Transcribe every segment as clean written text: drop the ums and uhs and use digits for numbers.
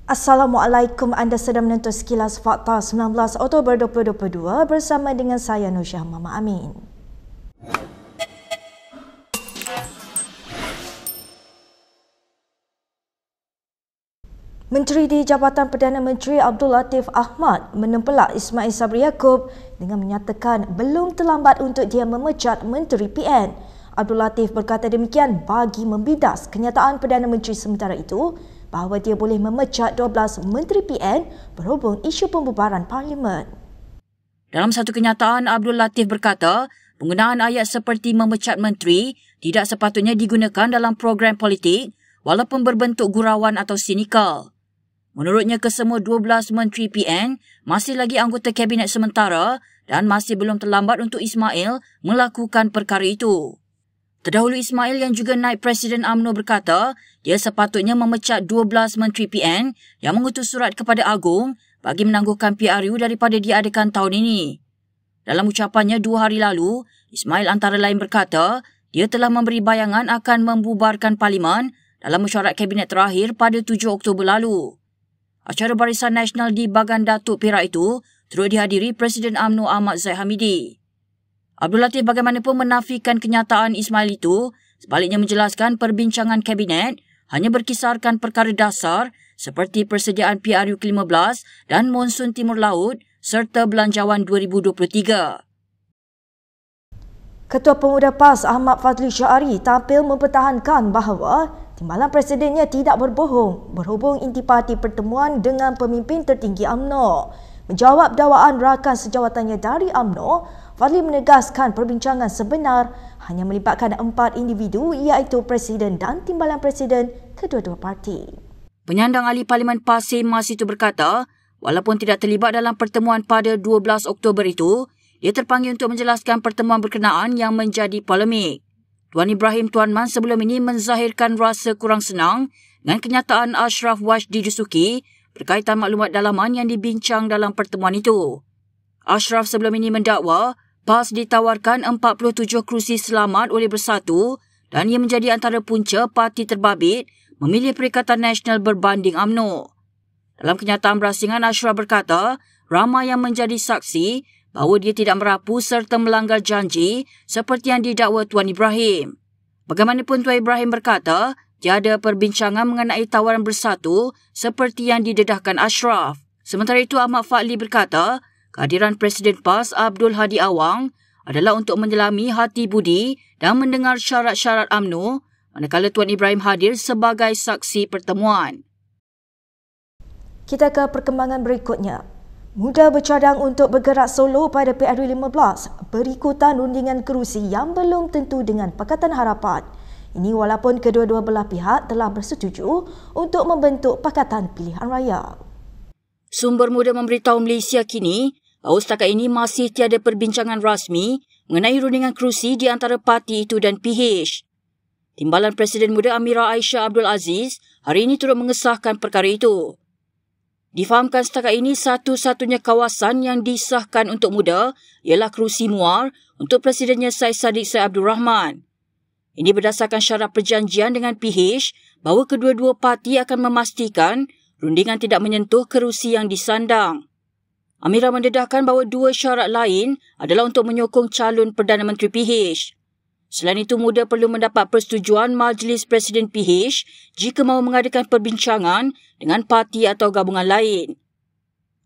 Assalamualaikum, anda sedang menonton Sekilas Fakta 19 Oktober 2022 bersama dengan saya Nursyah Mama Amin. Menteri di Jabatan Perdana Menteri Abdul Latif Ahmad menempelak Ismail Sabri Yaakob dengan menyatakan belum terlambat untuk dia memecat Menteri PN. Abdul Latif berkata demikian bagi membidas kenyataan Perdana Menteri sementara itu bahawa dia boleh memecat 12 Menteri PN berhubung isu pembubaran Parlimen. Dalam satu kenyataan, Abdul Latif berkata, penggunaan ayat seperti memecat menteri tidak sepatutnya digunakan dalam program politik walaupun berbentuk gurauan atau sinikal. Menurutnya, kesemua 12 Menteri PN masih lagi anggota Kabinet sementara dan masih belum terlambat untuk Ismail melakukan perkara itu. Terdahulu, Ismail yang juga naib Presiden UMNO berkata dia sepatutnya memecat 12 Menteri PN yang mengutus surat kepada Agung bagi menangguhkan PRU daripada diadakan tahun ini. Dalam ucapannya 2 hari lalu, Ismail antara lain berkata dia telah memberi bayangan akan membubarkan Parlimen dalam mesyuarat Kabinet terakhir pada 7 Oktober lalu. Acara Barisan Nasional di Bagan Datuk Perak itu turut dihadiri Presiden UMNO Ahmad Zahid Hamidi. Abdul Latif bagaimanapun menafikan kenyataan Ismail itu, sebaliknya menjelaskan perbincangan Kabinet hanya berkisarkan perkara dasar seperti persediaan PRU ke-15 dan monsun Timur Laut serta belanjawan 2023. Ketua Pemuda PAS Ahmad Fazli Syahari tampil mempertahankan bahawa timbalan presidennya tidak berbohong berhubung intipati pertemuan dengan pemimpin tertinggi UMNO. Menjawab dakwaan rakan sejawatannya dari UMNO, Fazli menegaskan perbincangan sebenar hanya melibatkan 4 individu iaitu Presiden dan Timbalan Presiden kedua-dua parti. Penyandang ahli Parlimen PAS Sim Mas itu berkata, walaupun tidak terlibat dalam pertemuan pada 12 Oktober itu, dia terpanggil untuk menjelaskan pertemuan berkenaan yang menjadi polemik. Tuan Ibrahim Tuan Man sebelum ini menzahirkan rasa kurang senang dengan kenyataan Ashraf Wajdi Dusuki berkaitan maklumat dalaman yang dibincang dalam pertemuan itu. Ashraf sebelum ini mendakwa PAS ditawarkan 47 kerusi selamat oleh Bersatu dan ia menjadi antara punca parti terbabit memilih Perikatan Nasional berbanding UMNO. Dalam kenyataan berasingan, Ashraf berkata ramai yang menjadi saksi bahawa dia tidak merapu serta melanggar janji seperti yang didakwa Tuan Ibrahim. Bagaimanapun, Tuan Ibrahim berkata tiada perbincangan mengenai tawaran Bersatu seperti yang didedahkan Ashraf. Sementara itu, Ahmad Fadli berkata kehadiran Presiden PAS Abdul Hadi Awang adalah untuk menyelami hati budi dan mendengar syarat-syarat UMNO manakala Tuan Ibrahim hadir sebagai saksi pertemuan. Kita ke perkembangan berikutnya. Muda bercadang untuk bergerak solo pada PRU 15 berikutan rundingan kerusi yang belum tentu dengan Pakatan Harapan. Ini walaupun kedua-dua belah pihak telah bersetuju untuk membentuk Pakatan Pilihan Raya. Sumber muda memberitahu Malaysia kini bahawa setakat ini masih tiada perbincangan rasmi mengenai rundingan kerusi di antara parti itu dan PH. Timbalan Presiden Muda Amira Aisyah Abdul Aziz hari ini turut mengesahkan perkara itu. Difahamkan setakat ini satu-satunya kawasan yang disahkan untuk muda ialah kerusi Muar untuk Presidennya Syed Saddiq Syed Abdul Rahman. Ini berdasarkan syarat perjanjian dengan PH bahawa kedua-dua parti akan memastikan rundingan tidak menyentuh kerusi yang disandang. Amira mendedahkan bahawa 2 syarat lain adalah untuk menyokong calon Perdana Menteri PH. Selain itu, muda perlu mendapat persetujuan Majlis Presiden PH jika mahu mengadakan perbincangan dengan parti atau gabungan lain.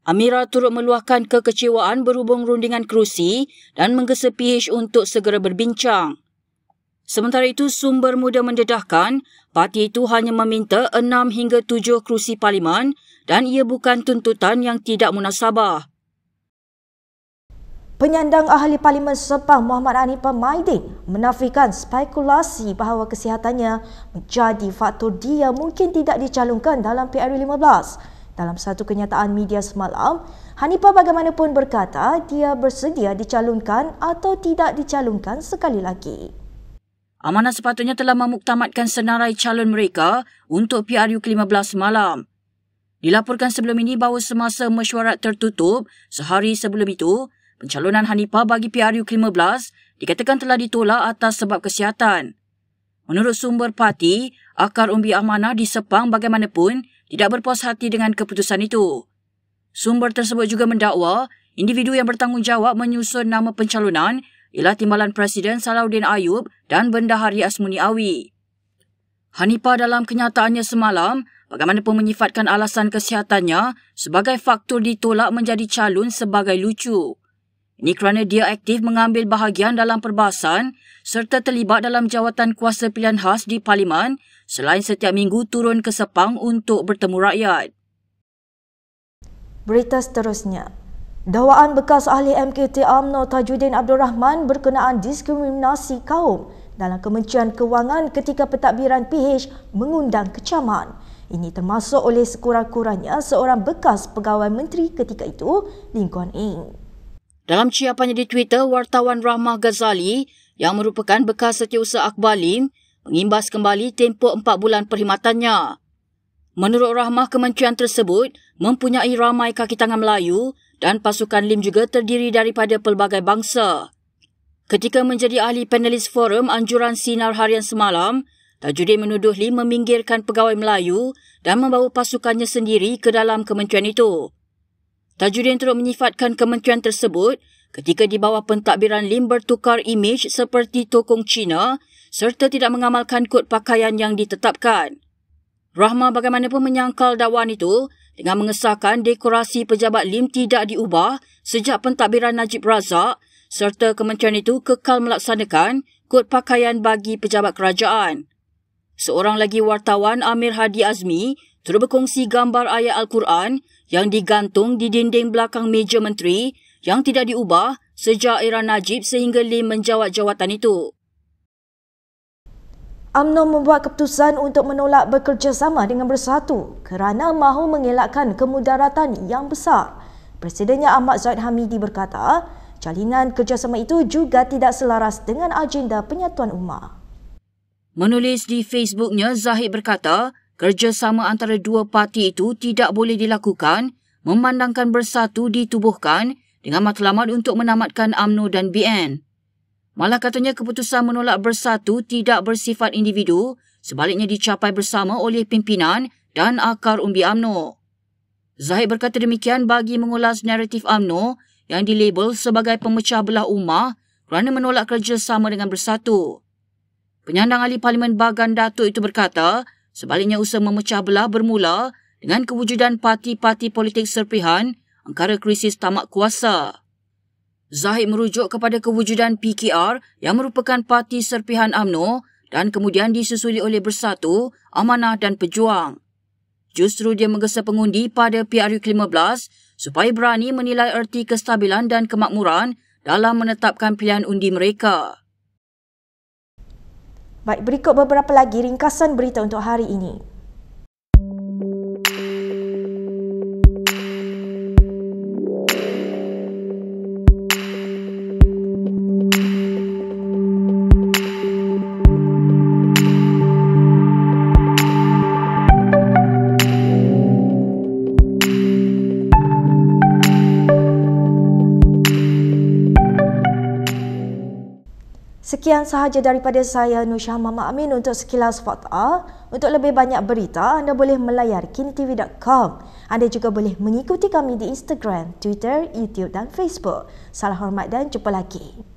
Amira turut meluahkan kekecewaan berhubung rundingan kerusi dan menggesa PH untuk segera berbincang. Sementara itu, sumber muda mendedahkan parti itu hanya meminta 6 hingga 7 kerusi Parlimen dan ia bukan tuntutan yang tidak munasabah. Penyandang ahli Parlimen Sepang Muhammad Hanifah Maidin menafikan spekulasi bahawa kesihatannya menjadi faktor dia mungkin tidak dicalonkan dalam PRU 15. Dalam satu kenyataan media semalam, Hanifah bagaimanapun berkata dia bersedia dicalonkan atau tidak dicalonkan sekali lagi. Amanah sepatutnya telah memuktamadkan senarai calon mereka untuk PRU ke-15 malam. Dilaporkan sebelum ini bahawa semasa mesyuarat tertutup sehari sebelum itu, pencalonan Hanifah bagi PRU ke-15 dikatakan telah ditolak atas sebab kesihatan. Menurut sumber parti, akar umbi amanah di Sepang bagaimanapun tidak berpuas hati dengan keputusan itu. Sumber tersebut juga mendakwa individu yang bertanggungjawab menyusun nama pencalonan ialah Timbalan Presiden Salahuddin Ayub dan Bendahari Asmuni Awi. Hanifah dalam kenyataannya semalam bagaimanapun menyifatkan alasan kesihatannya sebagai faktor ditolak menjadi calon sebagai lucu. Ini kerana dia aktif mengambil bahagian dalam perbahasan serta terlibat dalam jawatan kuasa pilihan khas di Parlimen selain setiap minggu turun ke Sepang untuk bertemu rakyat. Berita seterusnya. Dakwaan bekas ahli MKT UMNO Tajuddin Abdul Rahman berkenaan diskriminasi kaum dalam Kementerian Kewangan ketika pentadbiran PH mengundang kecaman. Ini termasuk oleh sekurang-kurangnya seorang bekas pegawai menteri ketika itu, Lim Kuan Ing. Dalam ciapannya di Twitter, wartawan Rahmah Ghazali yang merupakan bekas setiausaha Akhbar Lim mengimbas kembali tempoh 4 bulan perkhidmatannya. Menurut Rahmah, kementerian tersebut mempunyai ramai kaki tangan Melayu dan pasukan Lim juga terdiri daripada pelbagai bangsa. Ketika menjadi ahli panelis forum anjuran Sinar Harian semalam, Tajuddin menuduh Lim meminggirkan pegawai Melayu dan membawa pasukannya sendiri ke dalam kementerian itu. Tajuddin turut menyifatkan kementerian tersebut ketika di bawah pentadbiran Lim bertukar imej seperti tokong Cina serta tidak mengamalkan kod pakaian yang ditetapkan. Rahmah bagaimanapun menyangkal dakwaan itu dengan mengesahkan dekorasi pejabat Lim tidak diubah sejak pentadbiran Najib Razak serta kementerian itu kekal melaksanakan kod pakaian bagi pejabat kerajaan. Seorang lagi wartawan, Amir Hadi Azmi, turut berkongsi gambar ayat Al-Quran yang digantung di dinding belakang meja menteri yang tidak diubah sejak era Najib sehingga Lim menjawat jawatan itu. UMNO membuat keputusan untuk menolak bekerjasama dengan Bersatu kerana mahu mengelakkan kemudaratan yang besar. Presidennya Ahmad Zahid Hamidi berkata, jalinan kerjasama itu juga tidak selaras dengan agenda penyatuan ummah. Menulis di Facebooknya, Zahid berkata, kerjasama antara dua parti itu tidak boleh dilakukan memandangkan Bersatu ditubuhkan dengan matlamat untuk menamatkan UMNO dan BN. Malah katanya keputusan menolak Bersatu tidak bersifat individu, sebaliknya dicapai bersama oleh pimpinan dan akar umbi UMNO. Zahid berkata demikian bagi mengulas naratif UMNO yang dilabel sebagai pemecah belah ummah kerana menolak kerjasama dengan Bersatu. Penyandang ahli Parlimen Bagan Datuk itu berkata, sebaliknya usaha memecah belah bermula dengan kewujudan parti-parti politik serpihan angkara krisis tamak kuasa. Zahid merujuk kepada kewujudan PKR yang merupakan parti serpihan UMNO dan kemudian disusuli oleh Bersatu, Amanah dan Pejuang. Justru dia menggesa pengundi pada PRU ke-15 supaya berani menilai erti kestabilan dan kemakmuran dalam menetapkan pilihan undi mereka. Baik, berikut beberapa lagi ringkasan berita untuk hari ini. Sekian sahaja daripada saya, Nusha Mama Amin untuk sekilas fakta. Untuk lebih banyak berita, anda boleh melayari kinitv.com. Anda juga boleh mengikuti kami di Instagram, Twitter, YouTube dan Facebook. Salam hormat dan jumpa lagi.